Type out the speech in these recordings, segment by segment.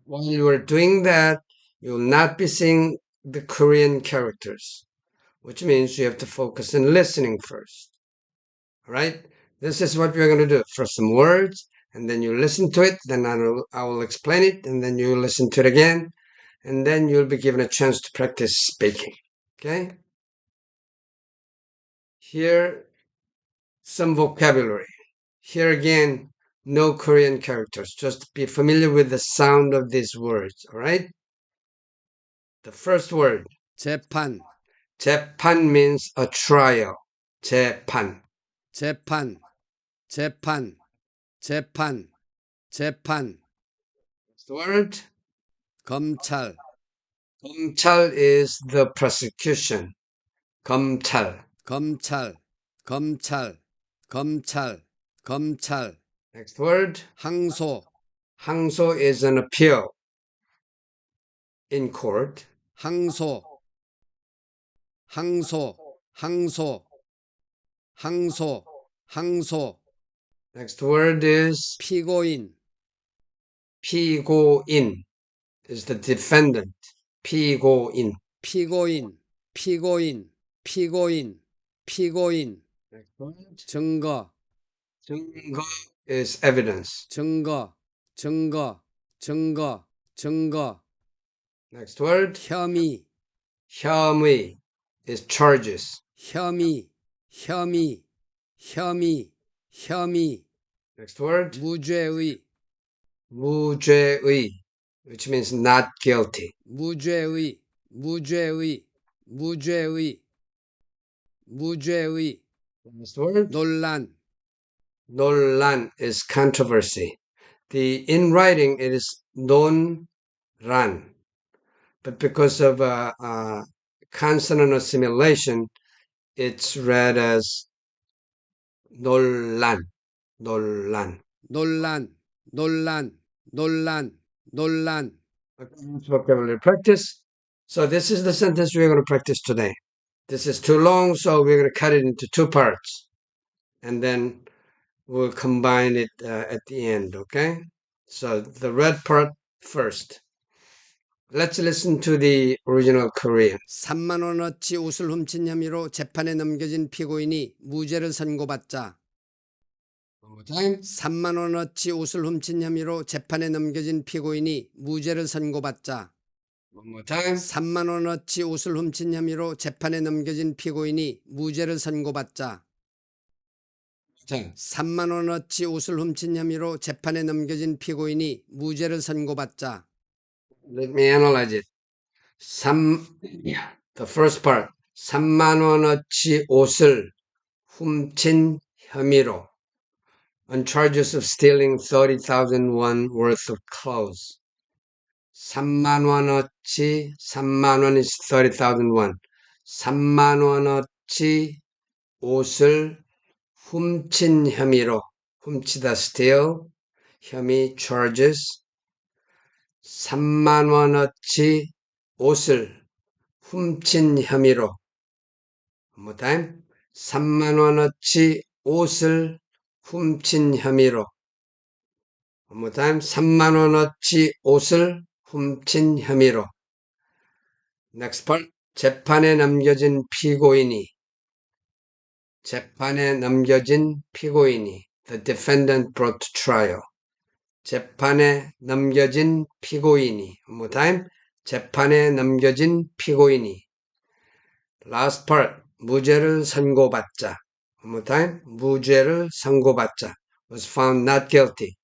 While you are doing that, you will not be seeing the Korean characters, which means you have to focus on listening first. All right? This is what we're going to do. First some words, and then you listen to it, then I will explain it, and then you listen to it again, and then you'll be given a chance to practice speaking. Okay? Here, some vocabulary. Here again, no Korean characters. Just be familiar with the sound of these words. All right? The first word, 재판, 재판 means a trial. 재판. 재판, 재판, 재판, 재판, Next word, 검찰, 검찰 is the prosecution. 검찰. 검찰, 검찰, 검찰, 검찰, Next word, 항소, 항소 is an appeal in court. 항소, 항소, 항소, 항소, 항소, Next word is 피고인, 피고인 is the defendant. 피고인. 피고인, 피고인, 피고인, 피고인, Next word, 증거, 증거 is evidence. 증거, 증거, 증거, 증거, Next word, 혐의, 혐의 is charges. 혐의, 혐의, 혐의, 혐의, Next word, 무죄의, 무죄의, which means not guilty. 무죄의, 무죄의, 무죄의, 무죄의, Last word, 논란, 논란 is controversy. In writing it is 논란, but because of consonant assimilation, it's read as 논란, 논란. 논란, 논란, 논란, 논란. Vocabulary practice. So this is the sentence we're going to practice today. This is too long, so we're going to cut it into two parts, and then we'll combine it at the end, okay? So the red part first. Let's listen to the original Korean. 3만 원어치 옷을 훔친 혐의로 재판에 넘겨진 피고인이 무죄를 선고받자. One more time. 3만 원어치 옷을 훔친 혐의로 재판에 넘겨진 피고인이 무죄를 선고받자. One more time. 3만 원어치 옷을 훔친 혐의로 재판에 넘겨진 피고인이 무죄를 선고받자. Time. 3만 원어치 옷을 훔친 혐의로 재판에 넘겨진 피고인이 무죄를 선고받자. Let me analyze it. The first part. 3만 원어치 옷을 훔친 혐의로. On charges of stealing 30,000 won worth of clothes. 3만 원어치, 3만 원 is 30,000 won. 3만 원어치 옷을 훔친 혐의로, 훔치다 steal, 혐의 charges. 3만 원어치 옷을 훔친 혐의로. One more time. 3만 원어치 옷을 훔친 혐의로. One more time. 3만 원어치 옷을 훔친 혐의로. Next part. 재판에 넘겨진 피고인이. 재판에 넘겨진 피고인이. The defendant brought to trial. 재판에 넘겨진 피고인이. One more time. 재판에 넘겨진 피고인이. Last part. 무죄를 선고받자. One more time. 무죄를 선고받자. Was found not guilty.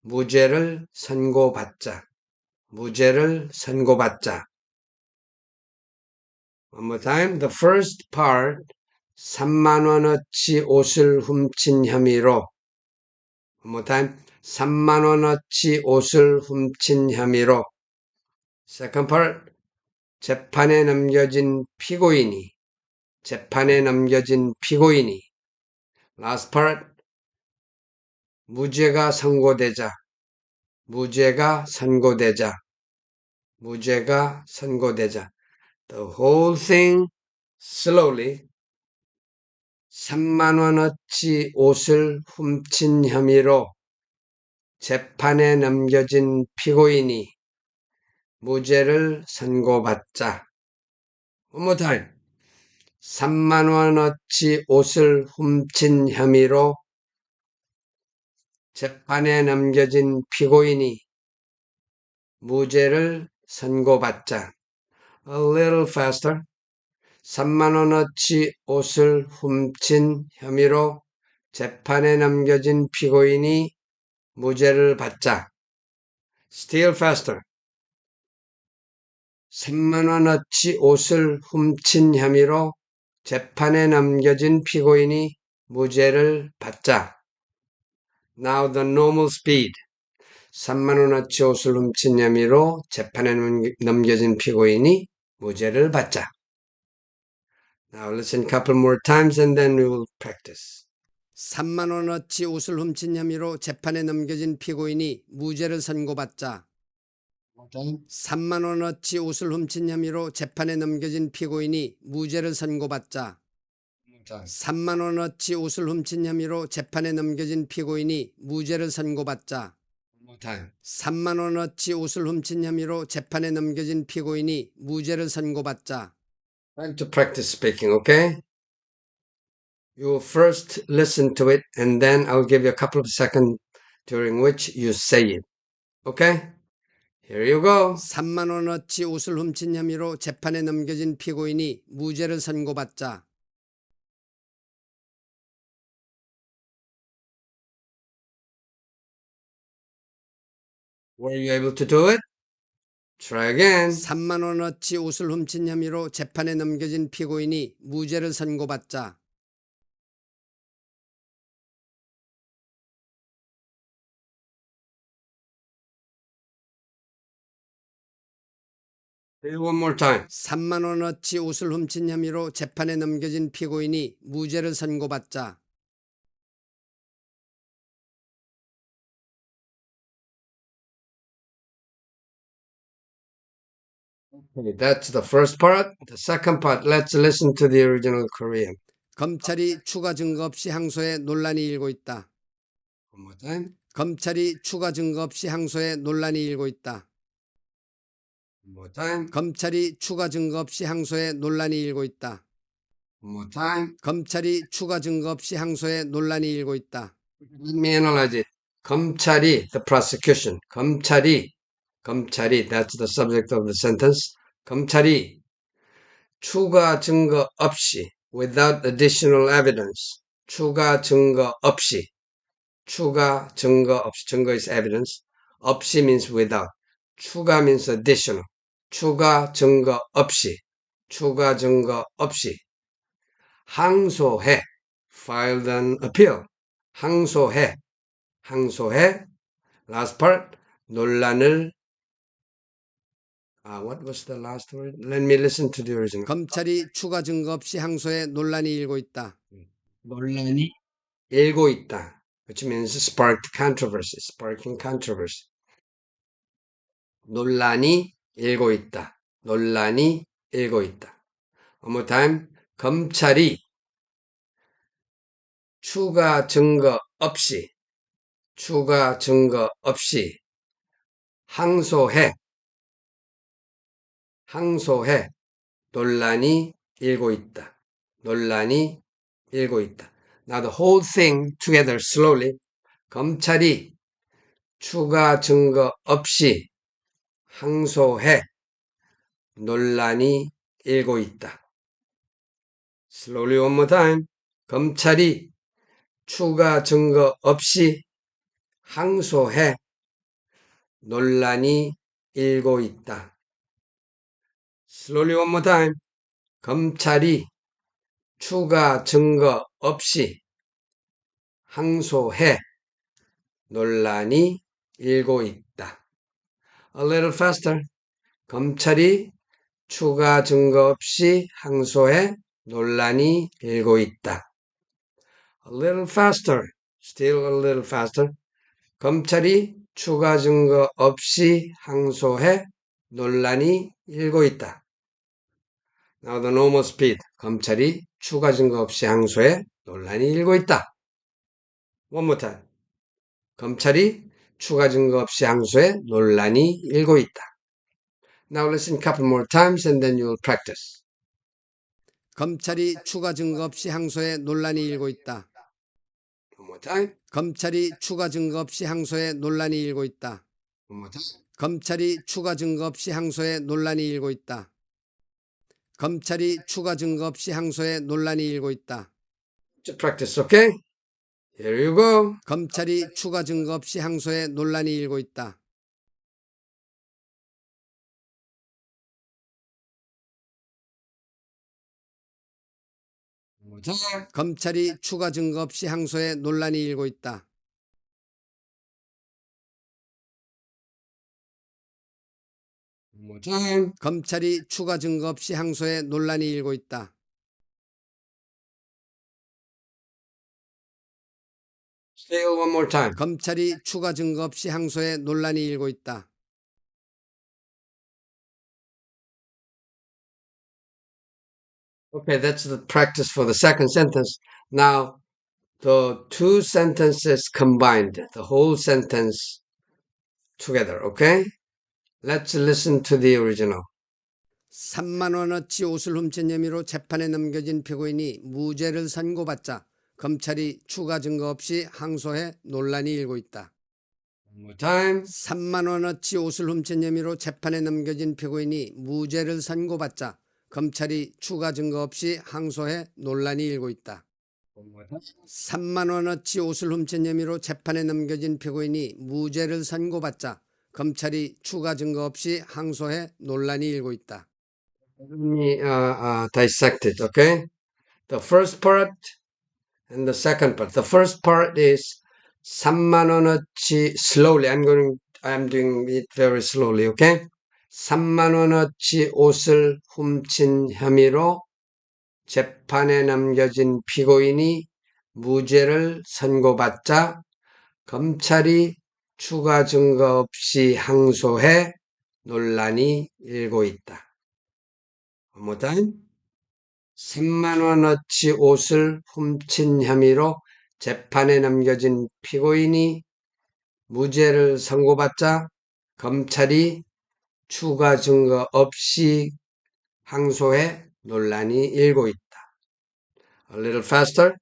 무죄를 선고받자. 무죄를 선고받자. One more time. The first part. 3만 원어치 옷을 훔친 혐의로. One more time. 3만 원어치 옷을 훔친 혐의로. Second part. 재판에 넘겨진 피고인이. 재판에 넘겨진 피고인이. Last part. 무죄가 선고되자. 무죄가 선고되자. 무죄가 선고되자. The whole thing slowly. 3만 원어치 옷을 훔친 혐의로 재판에 넘겨진 피고인이 무죄를 선고받자. One more time. 3만 원어치 옷을 훔친 혐의로 재판에 넘겨진 피고인이 무죄를 선고받자. A little faster. 3만 원어치 옷을 훔친 혐의로 재판에 넘겨진 피고인이 무죄를 받자. Still faster. 3만 원어치 옷을 훔친 혐의로 재판에 넘겨진 피고인이 무죄를 받자. Now the normal speed. 3만 원어치 옷을 훔친 혐의로 재판에 넘겨진 피고인이 무죄를 받자. Now listen a couple more times and then we will practice. 3만 원어치 옷을 훔친 혐의로 재판에 넘겨진 피고인이 무죄를 선고받자. 3만 원어치 옷을 훔친 혐의로 재판에 넘겨진 피고인이 무죄를 선고받자. 3만 원어치 옷을 훔친 혐의로 재판에 넘겨진 피고인이 무죄를 선고받자. 3만 원어치 옷을 훔친 혐의로 재판에 넘겨진 피고인이 무죄를 선고받자. Time to practice speaking, okay? You will first listen to it and then I'll give you a couple of seconds during which you say it. Okay? Here you go. 3만 원어치 옷을 훔친 혐의로 재판에 넘겨진 피고인이 무죄를 선고받자. Were you able to do it? Try again. 3만 원어치 옷을 훔친 혐의로 재판에 넘겨진 피고인이 무죄를 선고받자. Say it one more time. 3만 원어치 옷을 훔친 혐의로 재판에 넘겨진 피고인이 무죄를 선고받자. Okay, that's the first part. The second part, let's listen to the original Korean. 검찰이 추가 증거 없이 항소해 논란이 일고 있다. One more time. 검찰이 추가 증거 없이 항소해 논란이 일고 있다. One more time. 검찰이 추가 증거 없이 항소해 논란이 일고 있다. One more time. 검찰이 추가 증거 없이 항소해 논란이 일고 있다. Let me analyze it. 검찰이, the prosecution. 검찰이, that's the subject of the sentence. 검찰이 추가 증거 없이, without additional evidence. 추가 증거 없이, 증거 is evidence. 없이 means without. 추가 means additional. 추가 증거 없이, 항소해, filed an appeal. 항소해, last part, 논란을, what was the last word? Let me listen to the original. 검찰이 추가 증거 없이 항소해 논란이 일고 있다. 논란이 일고 있다, which means sparking controversy. 논란이 일고 있다. One more time. 검찰이 추가 증거 없이 항소해, 논란이 일고 있다. Now the whole thing together slowly. 검찰이 추가 증거 없이 항소해, 논란이 일고 있다. Slowly one more time. 검찰이 추가 증거 없이 항소해, 논란이 일고 있다. Slowly one more time. 검찰이 추가 증거 없이 항소해, 논란이 일고 있다. A little faster. 검찰이 추가 증거 없이 항소해, 논란이 일고 있다. A little faster. Still a little faster. 검찰이 추가 증거 없이 항소해, 논란이 일고 있다. Now the normal speed. 검찰이 추가 증거 없이 항소해, 논란이 일고 있다. One more time. 검찰이 추가 증거 없이 항소해, 논란이 일고 있다. Now listen a couple more times and then you'll practice. 검찰이 추가 증거 없이 항소해 논란이 일고 있다. One more time. 검찰이 추가 증거 없이 항소해 논란이 일고 있다. One more time. 검찰이 추가 증거 없이 항소해 논란이 일고 있다. 검찰이 추가 증거 없이 항소해 논란이 일고 있다. To practice, okay? Here you go. 검찰이 추가 증거 없이 항소해 논란이 일고 있다. One more time. 검찰이 추가 증거 없이 항소해 논란이 일고 있다. One more time. 검찰이 추가 증거 없이 항소해 논란이 일고 있다. Still one more time. 검찰이 추가 증거 없이 항소해 논란이 일고 있다. Okay, that's the practice for the second sentence. Now, the two sentences combined, the whole sentence together, okay? Let's listen to the original. 3만 원어치 옷을 훔친 혐의로 재판에 넘겨진 피고인이 무죄를 선고받자 검찰이 추가 증거 없이 항소해 논란이 일고 있다. One more time. 3만 원어치 옷을 훔친 혐의로 재판에 넘겨진 피고인이 무죄를 선고받자 검찰이 추가 증거 없이 항소해 논란이 일고 있다. One more time. 3만 원어치 옷을 훔친 혐의로 재판에 넘겨진 피고인이 무죄를 선고받자 검찰이 추가 증거 없이 항소해 논란이 일고 있다. Let me dissect it, okay? The first part and the second part. The first part is 3만 원어치 slowly. I'm doing it very slowly, okay? 3만 원어치 옷을 훔친 혐의로 재판에 넘겨진 피고인이 무죄를 선고받자 검찰이 추가 증거 없이 항소해 논란이 일고 있다. One more time. 3만 원어치 옷을 훔친 혐의로 재판에 넘겨진 피고인이 무죄를 선고받자 검찰이 추가 증거 없이 항소해 논란이 일고 있다. A little faster.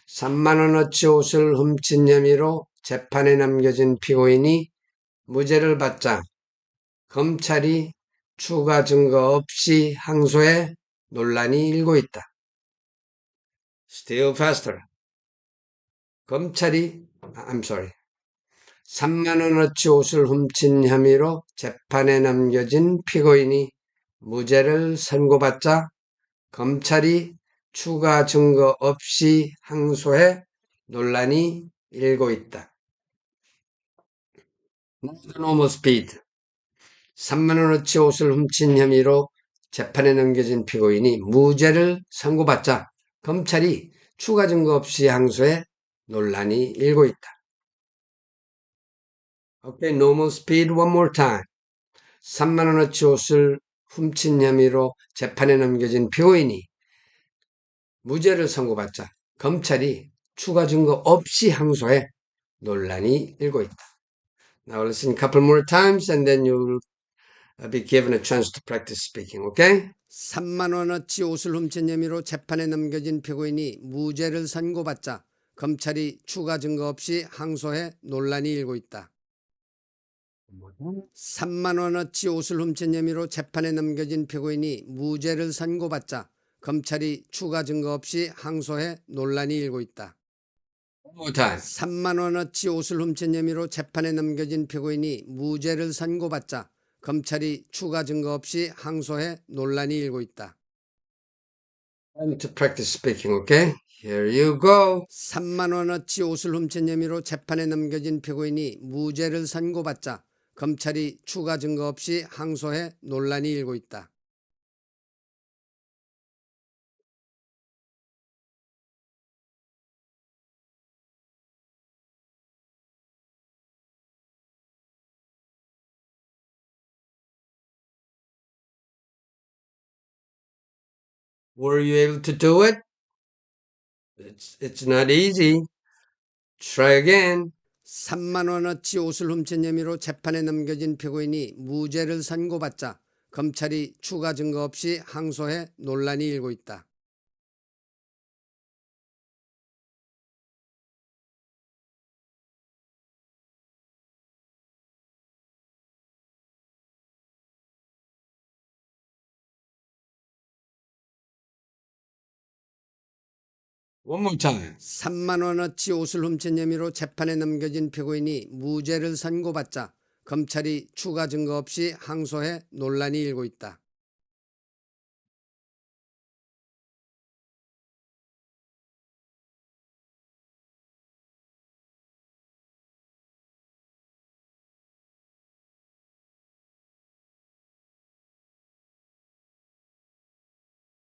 3만 원어치 옷을 훔친 혐의로 재판에 넘겨진 피고인이 무죄를 받자 검찰이 추가 증거 없이 항소해 논란이 일고 있다. Still faster. I'm sorry. 3만 원어치 옷을 훔친 혐의로 재판에 넘겨진 피고인이 무죄를 선고받자 검찰이 추가 증거 없이 항소해 논란이 일고 있다. Normal speed. 3만 원어치 옷을 훔친 혐의로 재판에 넘겨진 피고인이 무죄를 선고받자 검찰이 추가 증거 없이 항소해 논란이 일고 있다. Okay, normal speed one more time. 3만 원어치 옷을 훔친 혐의로 재판에 넘겨진 피고인이 무죄를 선고받자 검찰이 추가 증거 없이 항소해 논란이 일고 있다. Now listen a couple more times and then you'll be given a chance to practice speaking, okay? 3만 원어치 옷을 훔친 혐의로 재판에 넘겨진 피고인이 무죄를 선고받자 검찰이 추가 증거 없이 항소해 논란이 일고 있다. 3만 원어치 옷을 훔친 혐의로 재판에 넘겨진 피고인이 무죄를 선고받자 검찰이 추가 증거 없이 항소해 논란이 일고 있다. One more time. 3만 원어치 옷을 훔친 혐의로 재판에 넘겨진 피고인이 무죄를 선고받자 검찰이 추가 증거 없이 항소해 논란이 일고 있다. Time to practice speaking, okay? Here you go. 3만 원어치 옷을 훔친 혐의로 재판에 넘겨진 피고인이 무죄를 선고받자 검찰이 추가 증거 없이 항소해 논란이 일고 있다. Were you able to do it? It's not easy. Try again. 3만 원어치 옷을 훔친 혐의로 재판에 넘겨진 피고인이 무죄를 선고받자 검찰이 추가 증거 없이 항소해 논란이 일고 있다. One more time. 3만 원어치 옷을 훔친 혐의로 재판에 넘겨진 피고인이 무죄를 선고받자 검찰이 추가 증거 없이 항소해 논란이 일고 있다.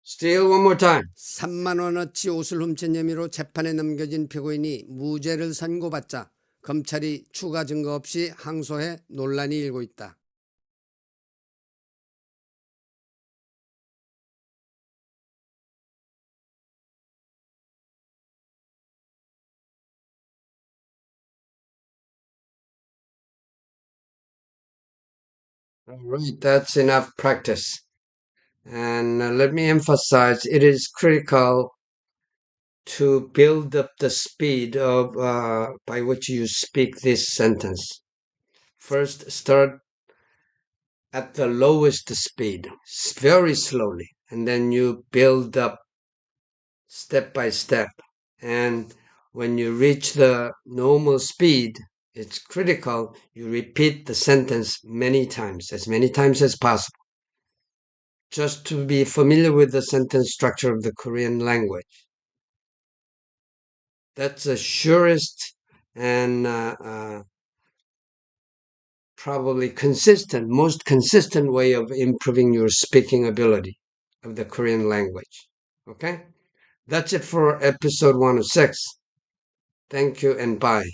Still one more time. 3만 원어치 옷을 훔친 혐의로 재판에 넘겨진 피고인이 무죄를 선고받자 검찰이 추가 증거 없이 항소해 논란이 일고 있다. All right, that's enough practice. And let me emphasize, it is critical to build up the speed of by which you speak this sentence. First, start at the lowest speed, very slowly, and then you build up step by step. And when you reach the normal speed, it's critical you repeat the sentence many times as possible, just to be familiar with the sentence structure of the Korean language. That's the surest and probably most consistent way of improving your speaking ability of the Korean language. Okay? That's it for episode 106. Thank you and bye.